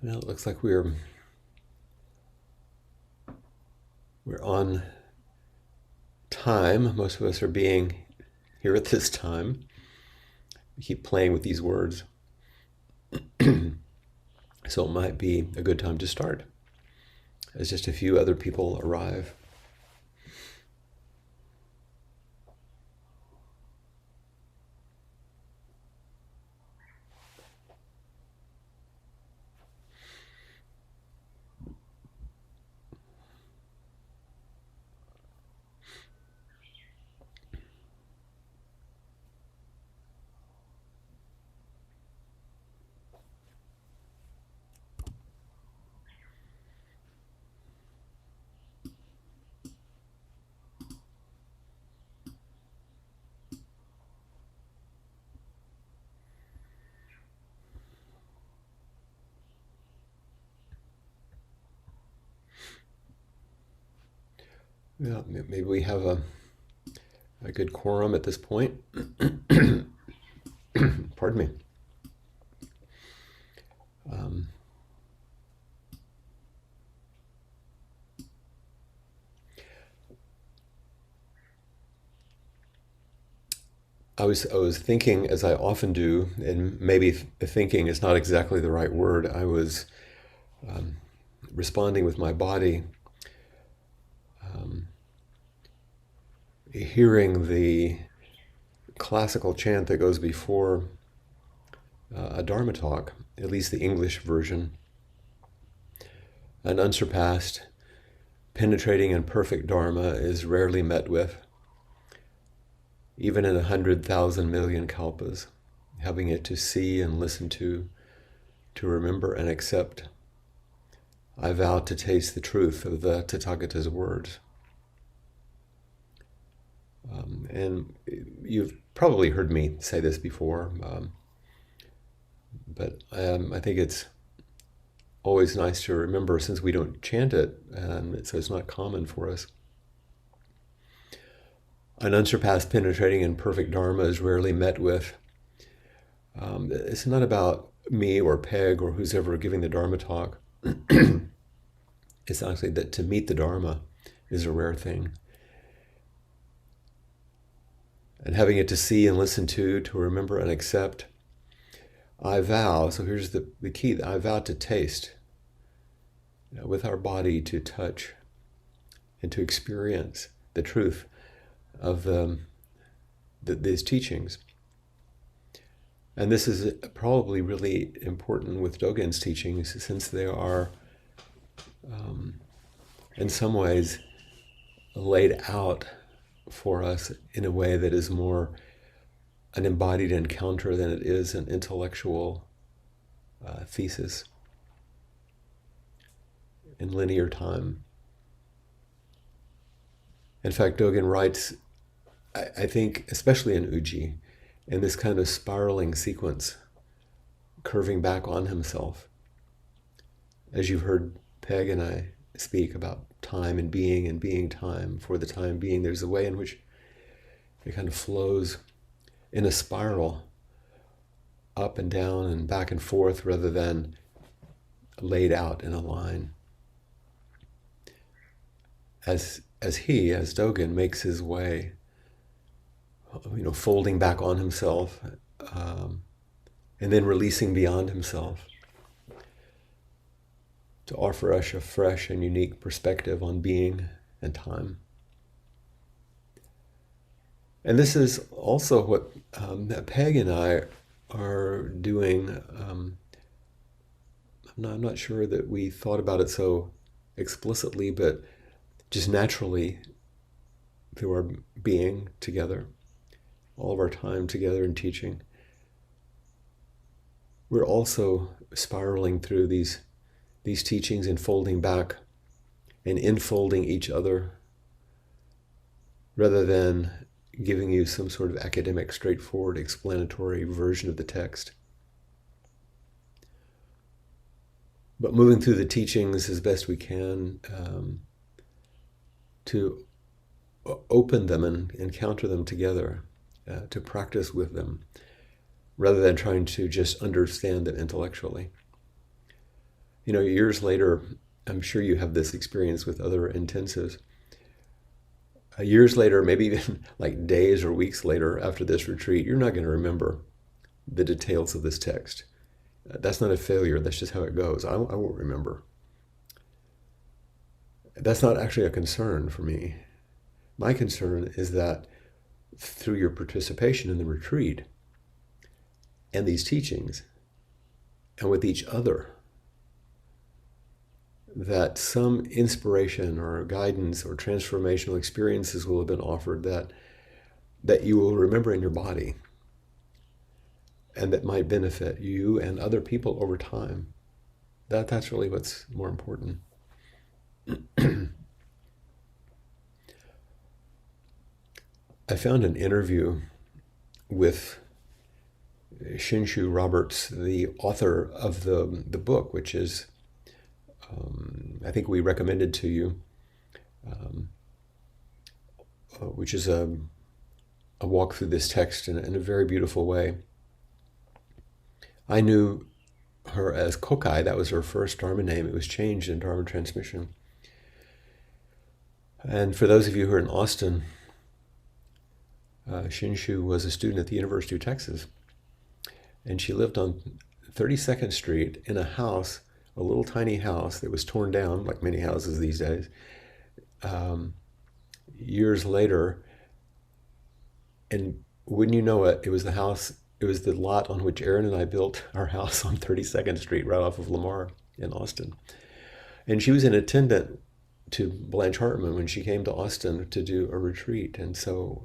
Well, it looks like we're on time. Most of us are being here at this time. We keep playing with these words. So it might be a good time to start as just a few other people arrive. Yeah, maybe we have a good quorum at this point. Pardon me. Um, I was thinking, as I often do, and maybe thinking is not exactly the right word. I was responding with my body, um, hearing the classical chant that goes before a Dharma talk, at least the English version. An unsurpassed, penetrating, and perfect Dharma is rarely met with, even in 100,000 million kalpas. Having it to see and listen to remember and accept, I vow to taste the truth of the Tathagata's words. And you've probably heard me say this before, but I think it's always nice to remember, since we don't chant it, so it's not common for us. An unsurpassed, penetrating, and perfect Dharma is rarely met with. It's not about me or Peg or who's ever giving the Dharma talk. It's actually that to meet the Dharma is a rare thing. And having it to see and listen to remember and accept, I vow, so here's the key, I vow to taste, with our body, to touch and to experience the truth of these teachings. And this is probably really important with Dogen's teachings, since they are, in some ways, laid out for us in a way that is more an embodied encounter than it is an intellectual thesis in linear time. In fact, Dogen writes, I think, especially in Uji, in this kind of spiraling sequence, curving back on himself. As you've heard Peg and I speak about time and being time, for the time being, there's a way in which it kind of flows in a spiral, up and down and back and forth, rather than laid out in a line. As Dogen makes his way, folding back on himself, and then releasing beyond himself, to offer us a fresh and unique perspective on being and time. And this is also what Peg and I are doing. I'm not sure that we thought about it so explicitly, but just naturally, through our being together, all of our time together in teaching, we're also spiraling through these teachings and folding back and enfolding each other, rather than giving you some sort of academic, straightforward, explanatory version of the text. But moving through the teachings as best we can, to open them and encounter them together, to practice with them, rather than trying to just understand them intellectually. Years later, I'm sure you have this experience with other intensives. Years later, maybe even like days or weeks later after this retreat, you're not going to remember the details of this text. That's not a failure. That's just how it goes. I won't remember. That's not actually a concern for me. My concern is that through your participation in the retreat and these teachings and with each other, that some inspiration or guidance or transformational experiences will have been offered that you will remember in your body and that might benefit you and other people over time. That's really what's more important. I found an interview with Shinshu Roberts, the author of the book, which is, I think we recommended to you, which is a walk through this text in a very beautiful way. I knew her as Kokai. That was her first Dharma name. It was changed in Dharma transmission. And for those of you who are in Austin, Shinshu was a student at the University of Texas. And she lived on 32nd Street in a house, a little tiny house that was torn down, like many houses these days, years later. And wouldn't you know it, it was the lot on which Aaron and I built our house on 32nd Street, right off of Lamar in Austin. And she was an attendant to Blanche Hartman when she came to Austin to do a retreat. And so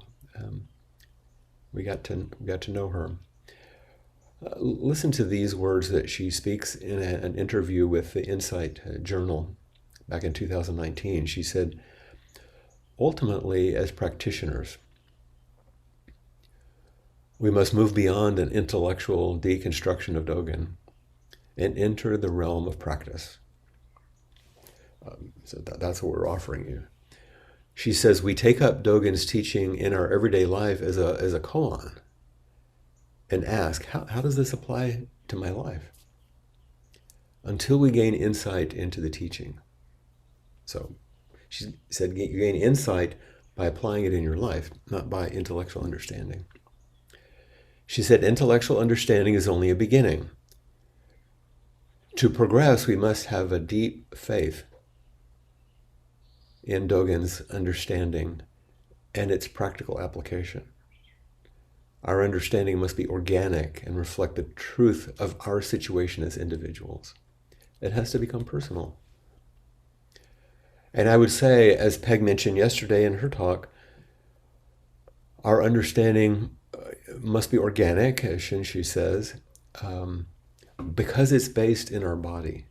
we got to know her. Listen to these words that she speaks in an interview with the Insight Journal back in 2019. She said, ultimately, as practitioners, we must move beyond an intellectual deconstruction of Dogen and enter the realm of practice. So that's what we're offering you. She says, we take up Dogen's teaching in our everyday life as a koan and ask, how does this apply to my life? Until we gain insight into the teaching. So she said, you gain insight by applying it in your life, not by intellectual understanding. She said, intellectual understanding is only a beginning. To progress, we must have a deep faith in Dogen's understanding and its practical application. Our understanding must be organic and reflect the truth of our situation as individuals. It has to become personal. And I would say, as Peg mentioned yesterday in her talk, our understanding must be organic, as Shinshu says, because it's based in our body.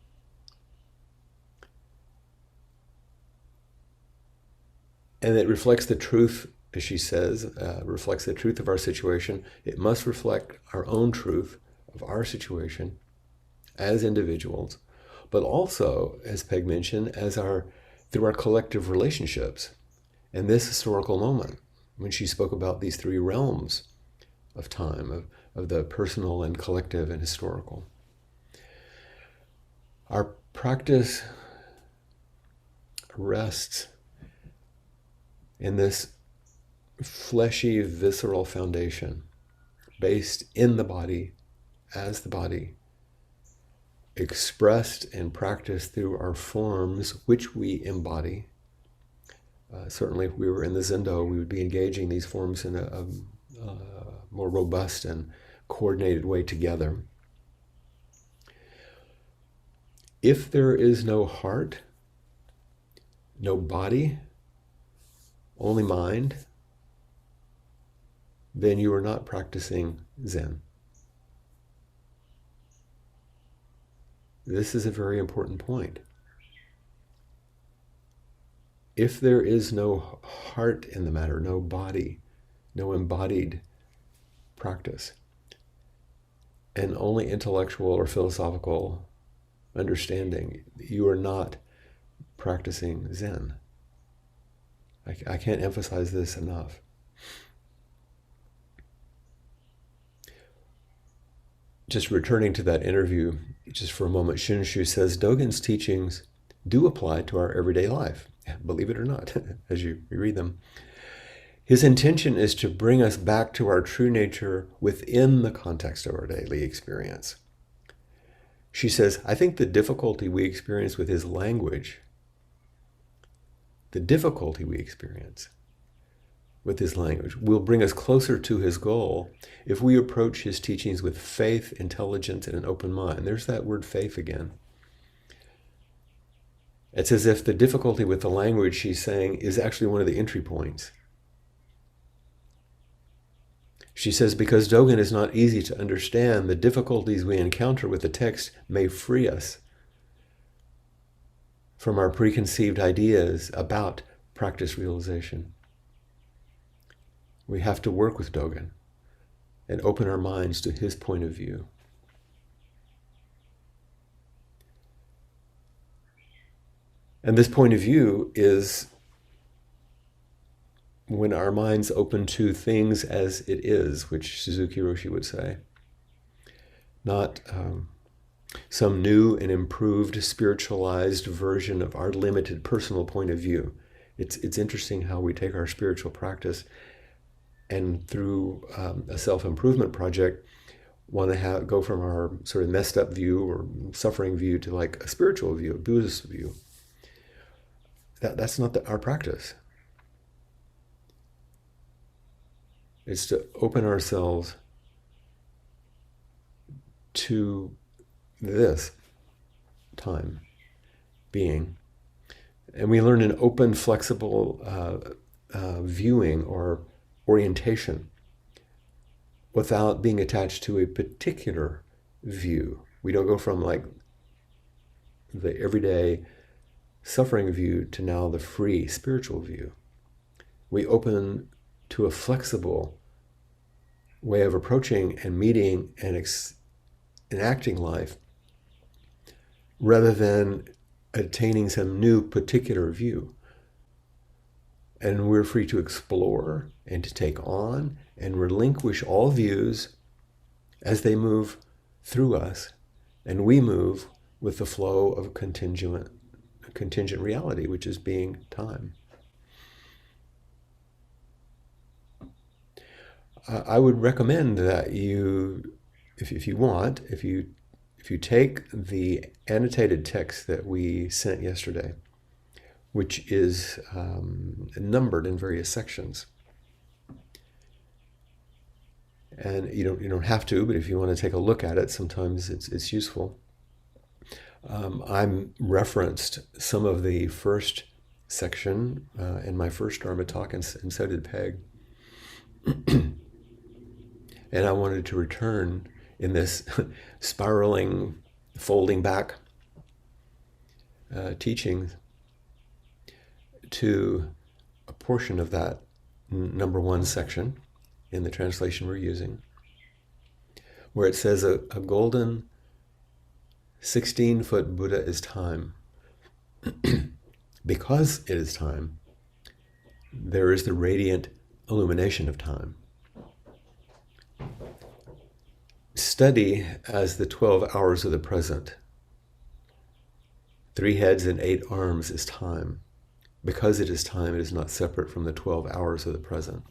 And it reflects the truth, as she says, reflects the truth of our situation. It must reflect our own truth of our situation as individuals, but also, as Peg mentioned, through our collective relationships. And this historical moment, when she spoke about these three realms of time, of the personal and collective and historical. Our practice rests in this fleshy, visceral foundation based in the body, as the body, expressed and practiced through our forms, which we embody. Certainly, if we were in the Zendo, we would be engaging these forms in a more robust and coordinated way together. If there is no heart, no body, only mind, then you are not practicing Zen. This is a very important point. If there is no heart in the matter, no body, no embodied practice, and only intellectual or philosophical understanding, you are not practicing Zen. I can't emphasize this enough. just returning to that interview just for a moment, Shinshu says Dogen's teachings do apply to our everyday life, believe it or not, as you read them. His intention is to bring us back to our true nature within the context of our daily experience. She says, I think the difficulty we experience with his language, will bring us closer to his goal if we approach his teachings with faith, intelligence, and an open mind. There's that word faith again. It's as if the difficulty with the language, she's saying, is actually one of the entry points. She says, because Dogen is not easy to understand, the difficulties we encounter with the text may free us from our preconceived ideas about practice realization. We have to work with Dogen and open our minds to his point of view. And this point of view is when our minds open to things as it is, which Suzuki Roshi would say. Not some new and improved spiritualized version of our limited personal point of view. It's interesting how we take our spiritual practice and through a self-improvement project want to go from our sort of messed up view or suffering view to like a spiritual view, a Buddhist view. That's not our practice. It's to open ourselves to this time, being. And we learn an open, flexible viewing or orientation without being attached to a particular view. We don't go from like the everyday suffering view to now the free spiritual view. We open to a flexible way of approaching and meeting and enacting life rather than attaining some new particular view. And we're free to explore and to take on and relinquish all views as they move through us. And we move with the flow of contingent reality, which is being time. I would recommend that you, if you take the annotated text that we sent yesterday, which is numbered in various sections, and you don't have to, but if you want to take a look at it, sometimes it's useful. I'm referenced some of the first section in my first Dharma talk, and so did Peg. And I wanted to return in this spiraling, folding back teaching to a portion of that number 1 section in the translation we're using, where it says a golden 16-foot Buddha is time. Because it is time, there is the radiant illumination of time. Study as the 12 hours of the present. 3 heads and 8 arms is time. Because it is time, it is not separate from the 12 hours of the present.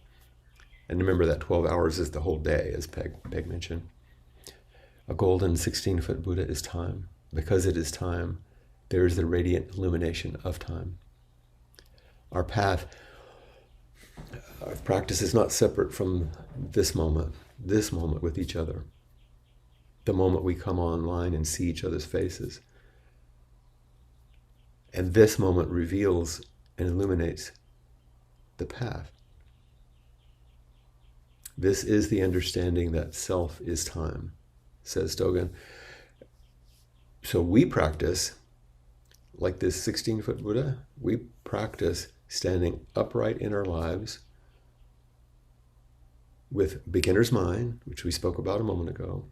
And remember that 12 hours is the whole day, as Peg mentioned. A golden 16-foot Buddha is time. Because it is time, there is the radiant illumination of time. Our path, our practice is not separate from this moment with each other. The moment we come online and see each other's faces. And this moment reveals and illuminates the path. This is the understanding that self is time, says Dogen. So we practice, like this 16-foot Buddha, we practice standing upright in our lives with beginner's mind, which we spoke about a moment ago,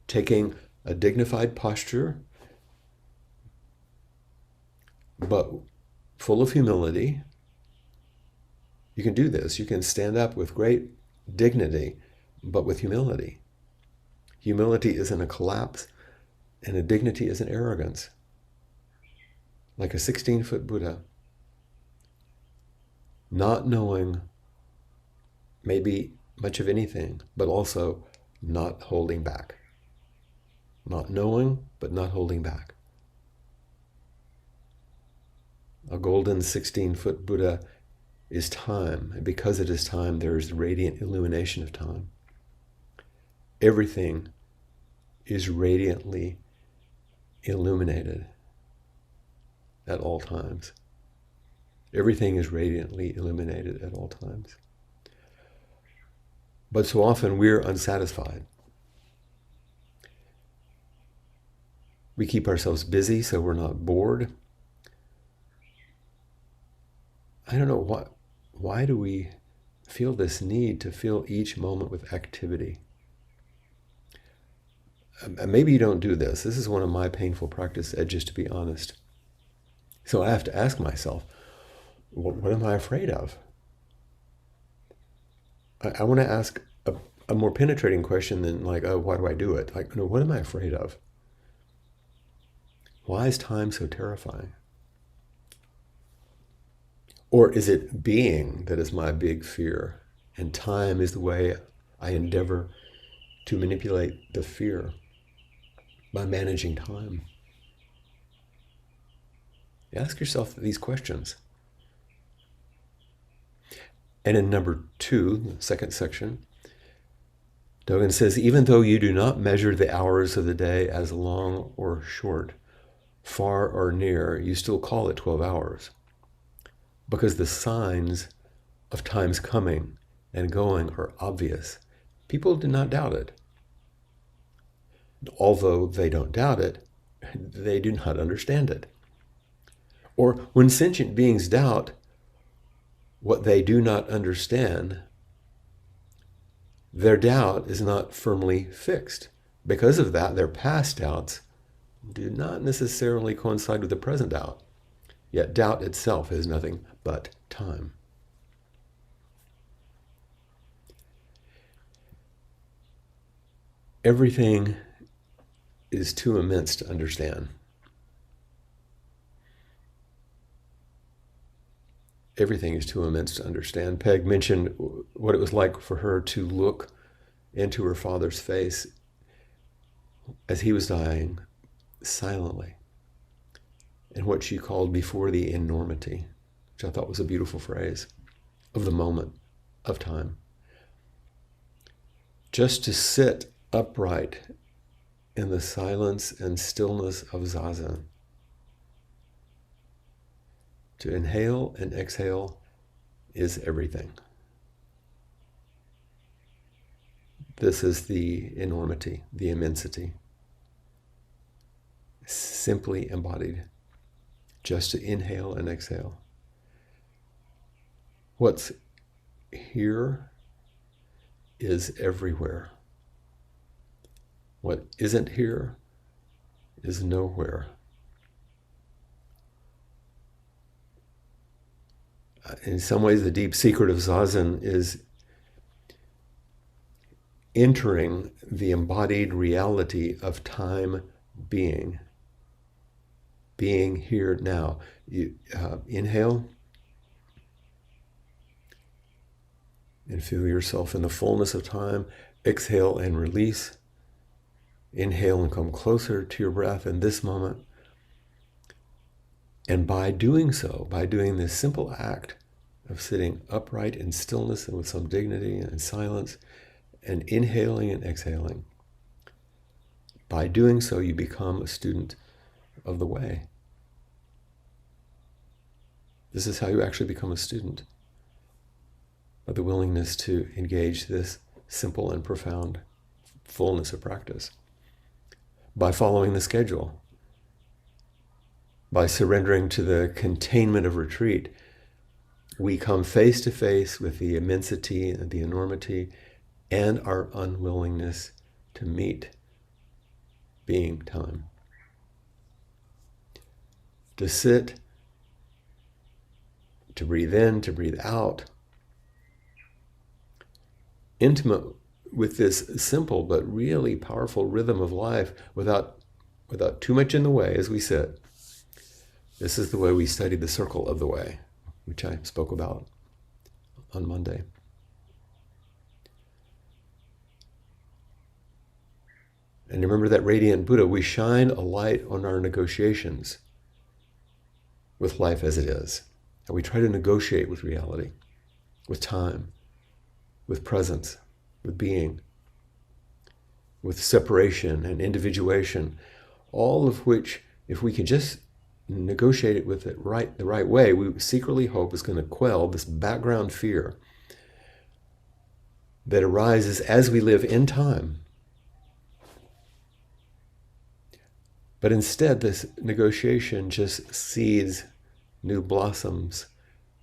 taking a dignified posture, but full of humility. You can do this. You can stand up with great dignity, but with humility. Humility isn't a collapse, and a dignity isn't arrogance. Like a 16-foot Buddha, not knowing maybe much of anything, but also not holding back. Not knowing, but not holding back. A golden 16-foot Buddha is time, and because it is time, there is the radiant illumination of time. Everything is radiantly illuminated at all times. Everything is radiantly illuminated at all times. But so often we're unsatisfied. We keep ourselves busy so we're not bored. I don't know, why do we feel this need to fill each moment with activity? Maybe you don't do this. This is one of my painful practice edges, to be honest. So I have to ask myself, what am I afraid of? I want to ask a more penetrating question than like, oh, why do I do it? Like, no, what am I afraid of? Why is time so terrifying? Or is it being that is my big fear? And time is the way I endeavor to manipulate the fear by managing time. Ask yourself these questions. And in number 2, the second section, Dogen says, even though you do not measure the hours of the day as long or short, far or near, you still call it 12 hours. Because the signs of time's coming and going are obvious. People do not doubt it. Although they don't doubt it, they do not understand it. Or when sentient beings doubt what they do not understand, their doubt is not firmly fixed. Because of that, their past doubts do not necessarily coincide with the present doubt. Yet doubt itself is nothing but time. Everything is too immense to understand. Everything is too immense to understand. Peg mentioned what it was like for her to look into her father's face as he was dying silently, and what she called before the enormity, which I thought was a beautiful phrase, of the moment of time. Just to sit upright in the silence and stillness of zazen. To inhale and exhale is everything. This is the enormity, the immensity, simply embodied. Just to inhale and exhale. What's here is everywhere. What isn't here is nowhere. In some ways, the deep secret of Zazen is entering the embodied reality of time being here now. You inhale and feel yourself in the fullness of time. Exhale and release. Inhale and come closer to your breath in this moment. And by doing so, by doing this simple act of sitting upright in stillness and with some dignity and silence, and inhaling and exhaling, by doing so, you become a student of the way. This is how you actually become a student, of the willingness to engage this simple and profound fullness of practice. By following the schedule, by surrendering to the containment of retreat, we come face to face with the immensity and the enormity and our unwillingness to meet being time. To sit, to breathe in, to breathe out, intimate with this simple but really powerful rhythm of life without too much in the way as we sit. This is the way we study the circle of the way, which I spoke about on Monday. And remember that radiant Buddha, we shine a light on our negotiations with life as it is. And we try to negotiate with reality, with time, with presence, with being, with separation and individuation, all of which, if we can just negotiate it with it the right way, we secretly hope is going to quell this background fear that arises as we live in time. But instead, this negotiation just seeds new blossoms,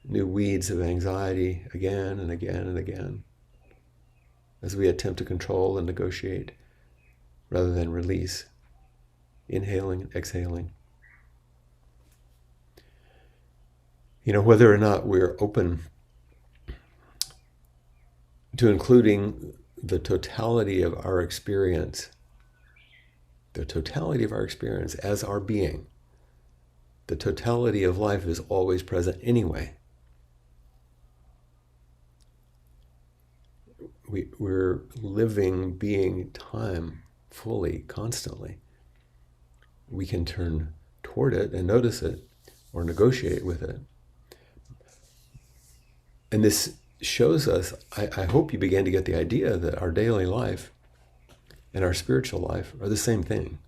new weeds of anxiety again and again and again, as we attempt to control and negotiate rather than release, inhaling and exhaling. Whether or not we're open to including the totality of our experience, as our being, the totality of life is always present anyway. We're living, being time fully, constantly. We can turn toward it and notice it or negotiate with it. And this shows us, I hope you began to get the idea that our daily life and our spiritual life are the same thing.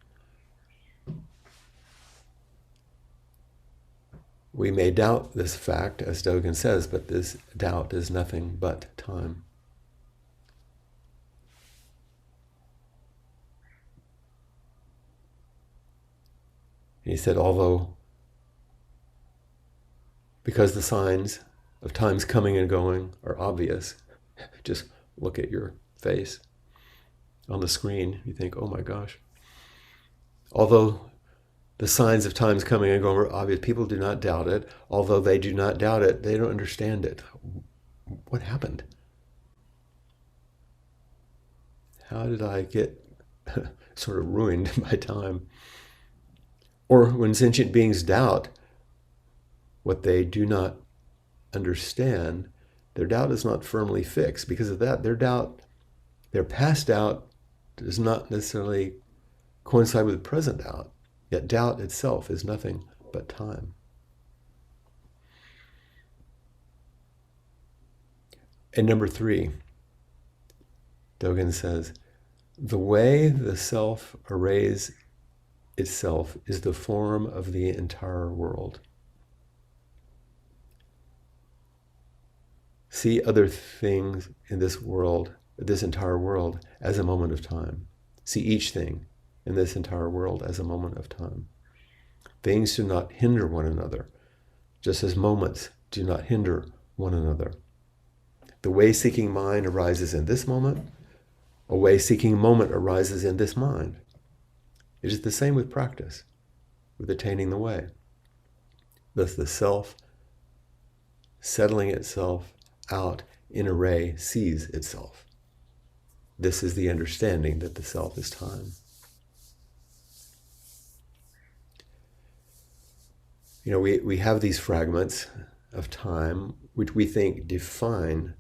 We may doubt this fact, as Dogen says, but this doubt is nothing but time. And he said, because the signs of time's coming and going are obvious, just look at your face on the screen, you think, oh my gosh. Although the signs of time's coming and going are obvious, people do not doubt it. Although they do not doubt it, they don't understand it. What happened? How did I get sort of ruined by time? Or when sentient beings doubt what they do not understand, their doubt is not firmly fixed. Because of that, their past doubt does not necessarily coincide with present doubt. Yet doubt itself is nothing but time. And number 3, Dogen says, the way the self arrays itself is the form of the entire world. See other things in this world, this entire world, as a moment of time. See each thing in this entire world as a moment of time. Things do not hinder one another, just as moments do not hinder one another. The way-seeking mind arises in this moment. A way-seeking moment arises in this mind. It is the same with practice, with attaining the way. Thus the self, settling itself out in array, sees itself. This is the understanding that the self is time. We have these fragments of time which we think define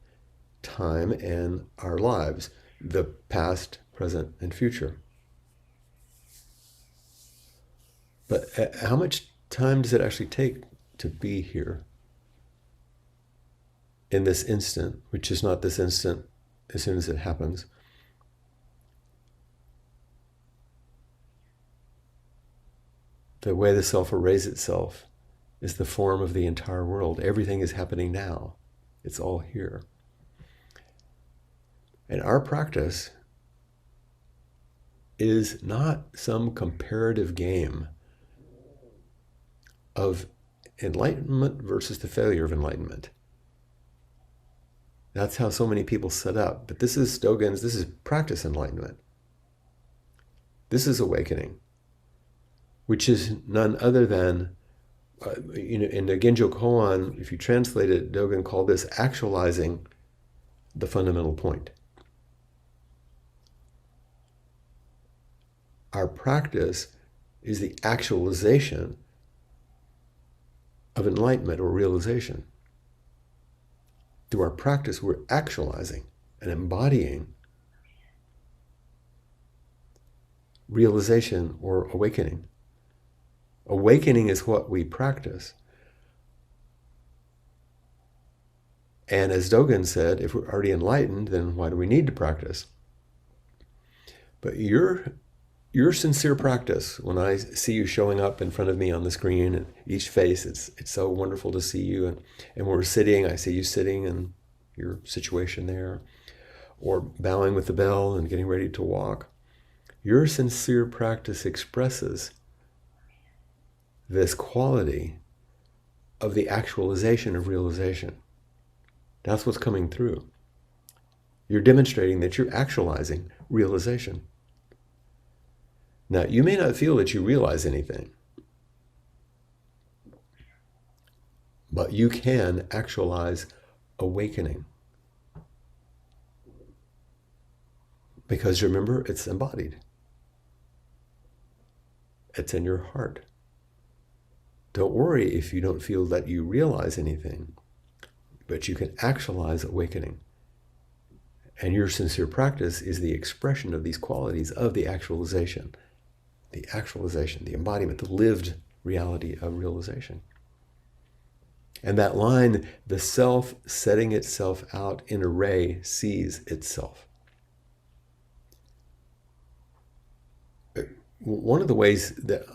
time and our lives, the past, present, and future. But how much time does it actually take to be here in this instant, which is not this instant as soon as it happens? The way the self arrays itself is the form of the entire world. Everything is happening now. It's all here. And our practice is not some comparative game of enlightenment versus the failure of enlightenment. That's how so many people set up. But this is Dogen's, this is practice enlightenment. This is awakening, which is none other than, in the Genjo Koan, if you translate it, Dogen called this actualizing the fundamental point. our practice is the actualization of enlightenment or realization. Through our practice, we're actualizing and embodying realization or awakening. Awakening is what we practice. And as Dogen said, if we're already enlightened, then why do we need to practice? But your sincere practice, when I see you showing up in front of me on the screen, and each face, it's so wonderful to see you. And when we're sitting, I see you sitting in your situation there, or bowing with the bell and getting ready to walk. Your sincere practice expresses this quality of the actualization of realization. That's what's coming through. You're demonstrating that you're actualizing realization. Now, you may not feel that you realize anything, but you can actualize awakening. Because remember, it's embodied. It's in your heart. Don't worry if you don't feel that you realize anything, but you can actualize awakening. And your sincere practice is the expression of these qualities of the actualization, the embodiment, the lived reality of realization. And that line, the self setting itself out in array sees itself. One of the ways that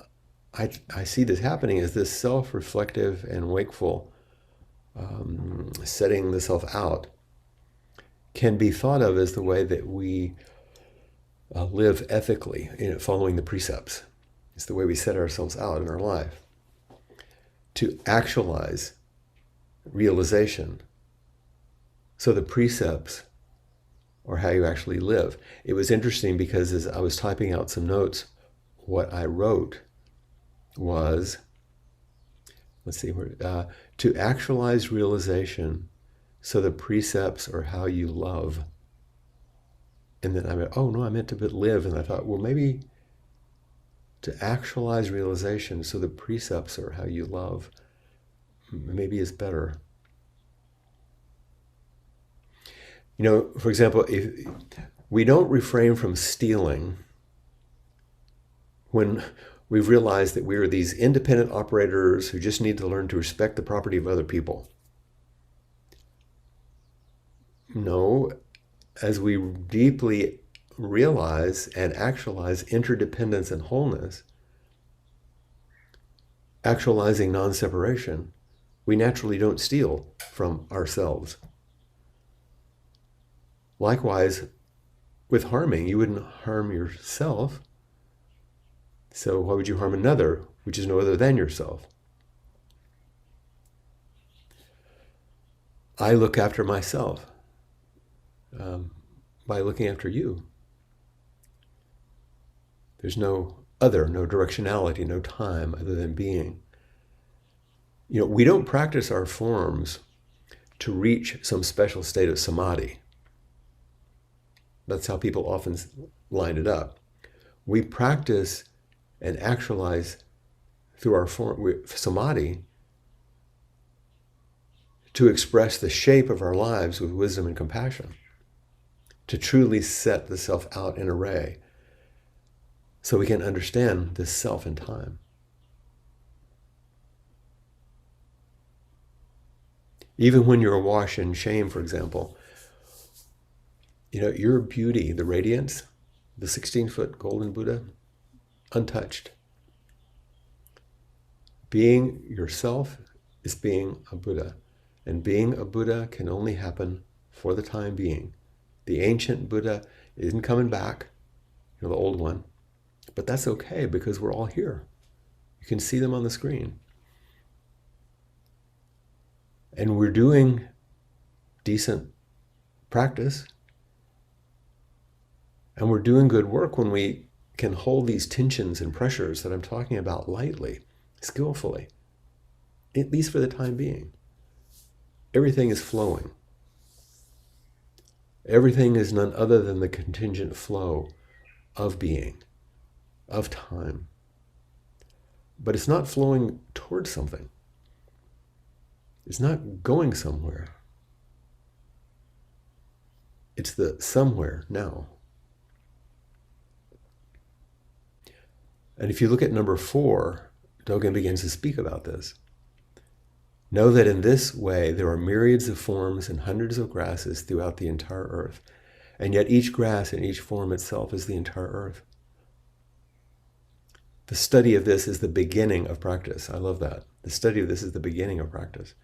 I see this happening is this self-reflective and wakeful setting the self out can be thought of as the way that we live ethically, following the precepts. It's the way we set ourselves out in our life. To actualize realization. So the precepts are how you actually live. It was interesting because as I was typing out some notes, what I wrote was, to actualize realization so the precepts are how you love. And then I went, oh no, I meant to live. And I thought, well, maybe to actualize realization so the precepts are how you love, maybe is better. For example, if we don't refrain from stealing when we've realized that we are these independent operators who just need to learn to respect the property of other people. No, as we deeply realize and actualize interdependence and wholeness, actualizing non-separation, we naturally don't steal from ourselves. Likewise, with harming, you wouldn't harm yourself. So why would you harm another, which is no other than yourself? I look after myself by looking after you. There's no other, no directionality, no time other than being. We don't practice our forms to reach some special state of samadhi. That's how people often line it up. We practice and actualize through our samadhi to express the shape of our lives with wisdom and compassion, to truly set the self out in array so we can understand this self in time. Even when you're awash in shame, for example, your beauty, the radiance, the 16-foot golden Buddha, untouched. Being yourself is being a Buddha. And being a Buddha can only happen for the time being. The ancient Buddha isn't coming back, the old one. But that's okay because we're all here. You can see them on the screen. And we're doing decent practice. And we're doing good work when we can hold these tensions and pressures that I'm talking about lightly, skillfully, at least for the time being. Everything is flowing. Everything is none other than the contingent flow of being, of time. But it's not flowing towards something. It's not going somewhere. It's the somewhere now. And if you look at number 4, Dogen begins to speak about this. Know that in this way there are myriads of forms and hundreds of grasses throughout the entire earth. And yet each grass and each form itself is the entire earth. The study of this is the beginning of practice. I love that. The study of this is the beginning of practice.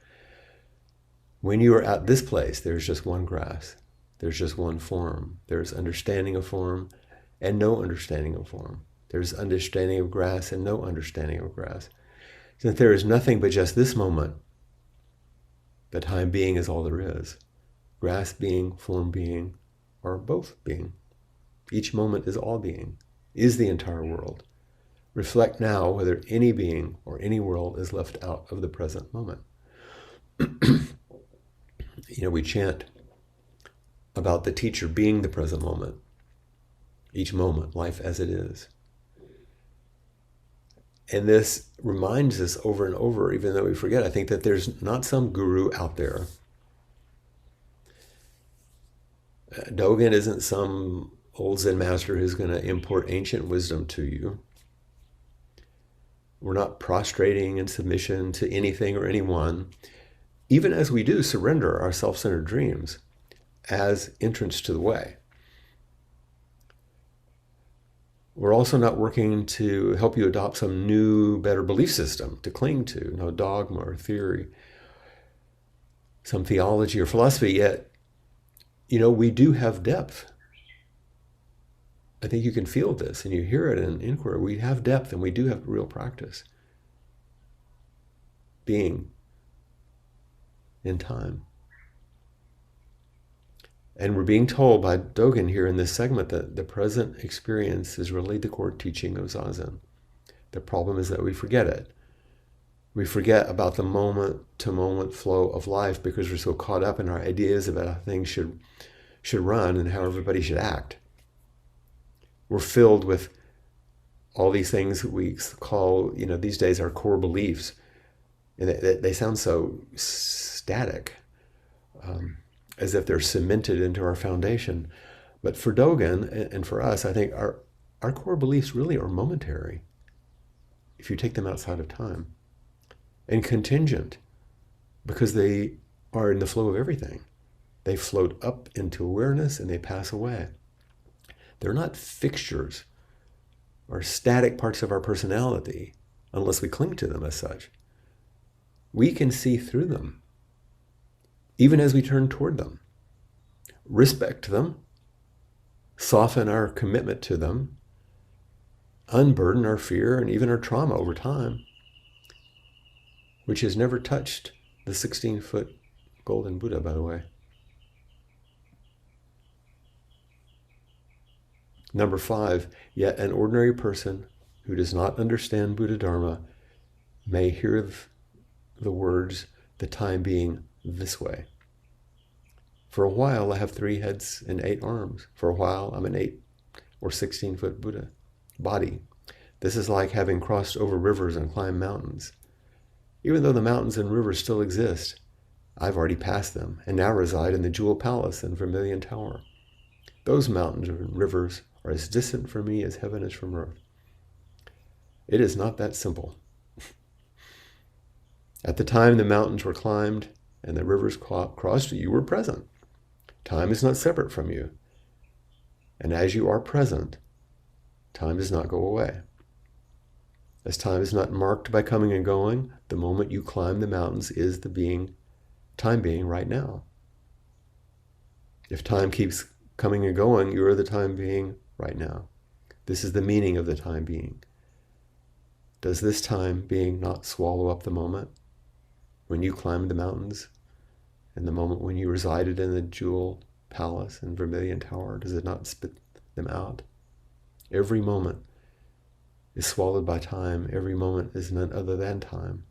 When you are at this place, there's just one grass. There's just one form. There's understanding of form and no understanding of form. There's understanding of grass and no understanding of grass. Since there is nothing but just this moment, the time being is all there is. Grass being, form being, or both being. Each moment is all being, is the entire world. Reflect now whether any being or any world is left out of the present moment. We chant about the teacher being the present moment. Each moment, life as it is. And this reminds us over and over, even though we forget, I think that there's not some guru out there. Dogen isn't some old Zen master who's going to import ancient wisdom to you. We're not prostrating in submission to anything or anyone, even as we do surrender our self-centered dreams as entrance to the way. We're also not working to help you adopt some new, better belief system to cling to, no dogma or theory, some theology or philosophy, yet, we do have depth. I think you can feel this and you hear it in inquiry. We have depth and we do have real practice. Being in time. And we're being told by Dogen here in this segment that the present experience is really the core teaching of Zazen. The problem is that we forget it. We forget about the moment-to-moment flow of life because we're so caught up in our ideas about how things should run and how everybody should act. We're filled with all these things that we call, these days our core beliefs. And they sound so static. As if they're cemented into our foundation. But for Dogen and for us, I think our core beliefs really are momentary if you take them outside of time. And contingent, because they are in the flow of everything. They float up into awareness and they pass away. They're not fixtures or static parts of our personality unless we cling to them as such. We can see through them. Even as we turn toward them, respect them, soften our commitment to them, unburden our fear and even our trauma over time, which has never touched the 16-foot golden Buddha, by the way. Number 5, yet an ordinary person who does not understand Buddha Dharma may hear the words, the time being this way. For a while, I have 3 heads and 8 arms. For a while, I'm an 8 or 16-foot Buddha body. This is like having crossed over rivers and climbed mountains. Even though the mountains and rivers still exist, I've already passed them and now reside in the Jewel Palace and Vermilion Tower. Those mountains and rivers are as distant from me as heaven is from earth. It is not that simple. At the time the mountains were climbed and the rivers crossed, you were present. Time is not separate from you. And as you are present, time does not go away. As time is not marked by coming and going, the moment you climb the mountains is the time being right now. If time keeps coming and going, you are the time being right now. This is the meaning of the time being. Does this time being not swallow up the moment when you climbed the mountains? And the moment when you resided in the Jewel Palace and Vermilion Tower, does it not spit them out? Every moment is swallowed by time. Every moment is none other than time.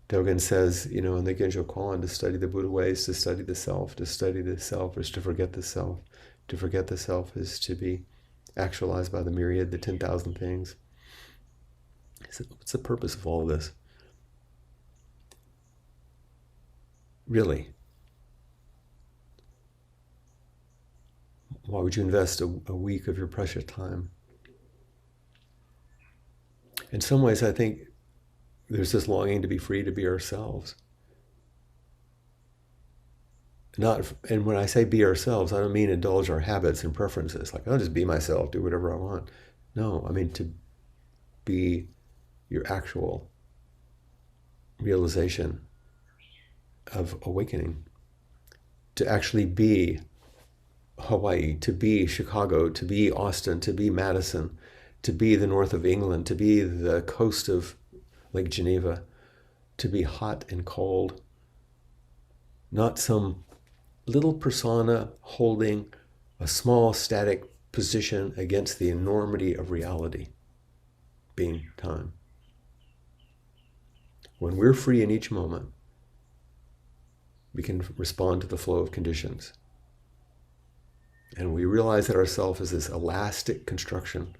Dogen says, in the Genjo Koan, to study the Buddha ways, to study the self is to forget the self. To forget the self is to be actualized by the myriad, the 10,000 things. So what's the purpose of all of this? Really? Why would you invest a week of your precious time? In some ways, I think there's this longing to be free to be ourselves. And when I say be ourselves, I don't mean indulge our habits and preferences. Like, I'll just be myself, do whatever I want. No, I mean to be your actual realization of awakening. To actually be Hawaii, to be Chicago, to be Austin, to be Madison, to be the north of England, to be the coast of Lake Geneva, to be hot and cold. Not some little persona holding a small static position against the enormity of reality, being time. When we're free in each moment, we can respond to the flow of conditions. And we realize that ourself is this elastic construction.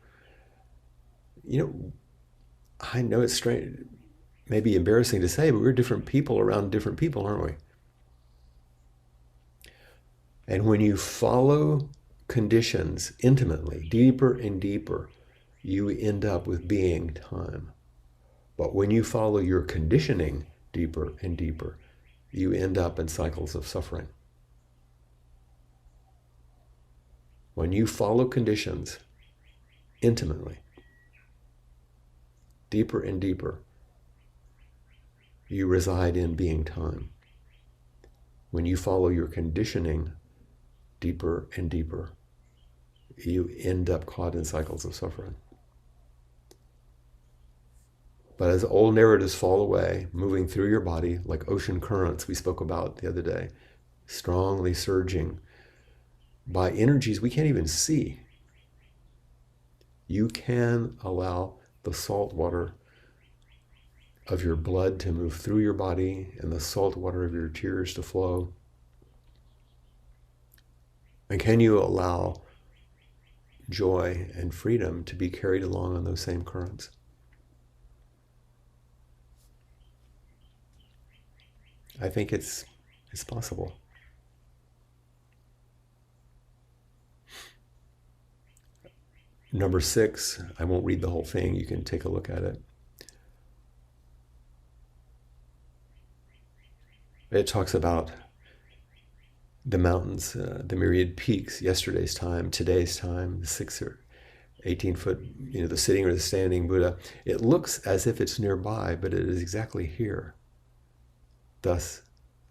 I know it's strange, maybe embarrassing to say, but we're different people around different people, aren't we? And when you follow conditions intimately, deeper and deeper, you end up with being time. But when you follow your conditioning deeper and deeper, you end up in cycles of suffering. When you follow conditions intimately, deeper and deeper, you reside in being time. When you follow your conditioning deeper and deeper, you end up caught in cycles of suffering. But as old narratives fall away, moving through your body like ocean currents we spoke about the other day, strongly surging by energies we can't even see, you can allow the salt water of your blood to move through your body and the salt water of your tears to flow. And can you allow joy and freedom to be carried along on those same currents? I think it's possible. Number 6, I won't read the whole thing, you can take a look at it. It talks about the mountains, the myriad peaks, yesterday's time, today's time, the 6 or 18 foot, the sitting or the standing Buddha. It looks as if it's nearby, but it is exactly here. Thus,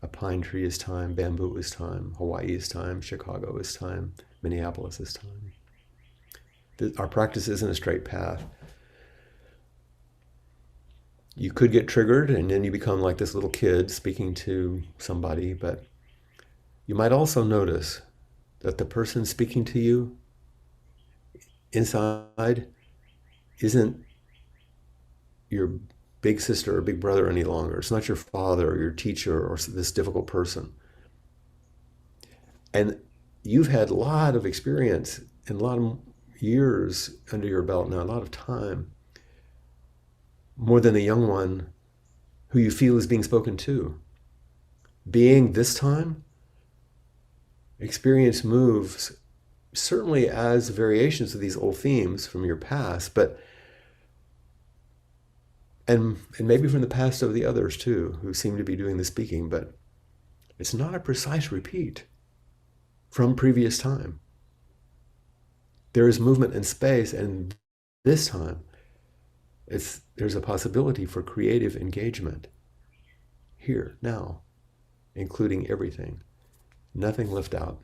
a pine tree is time, bamboo is time, Hawaii is time, Chicago is time, Minneapolis is time. Our practice isn't a straight path. You could get triggered and then you become like this little kid speaking to somebody, but you might also notice that the person speaking to you inside isn't your big sister or big brother any longer. It's not your father or your teacher or this difficult person. And you've had a lot of experience and a lot of years under your belt now, a lot of time, more than the young one who you feel is being spoken to. Being this time, experience moves certainly as variations of these old themes from your past, but and maybe from the past of the others too, who seem to be doing the speaking, but it's not a precise repeat from previous time. There is movement in space, and this time there's a possibility for creative engagement here, now, including everything. Nothing left out.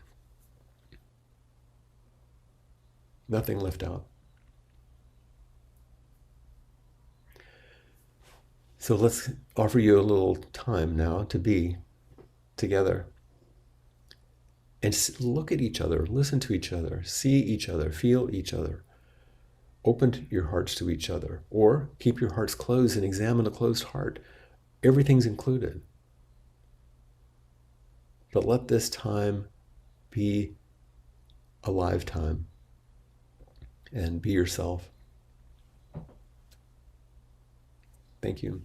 Nothing left out. So let's offer you a little time now to be together. And look at each other, listen to each other, see each other, feel each other. Open your hearts to each other, or keep your hearts closed and examine a closed heart. Everything's included. But let this time be a lifetime and be yourself. Thank you.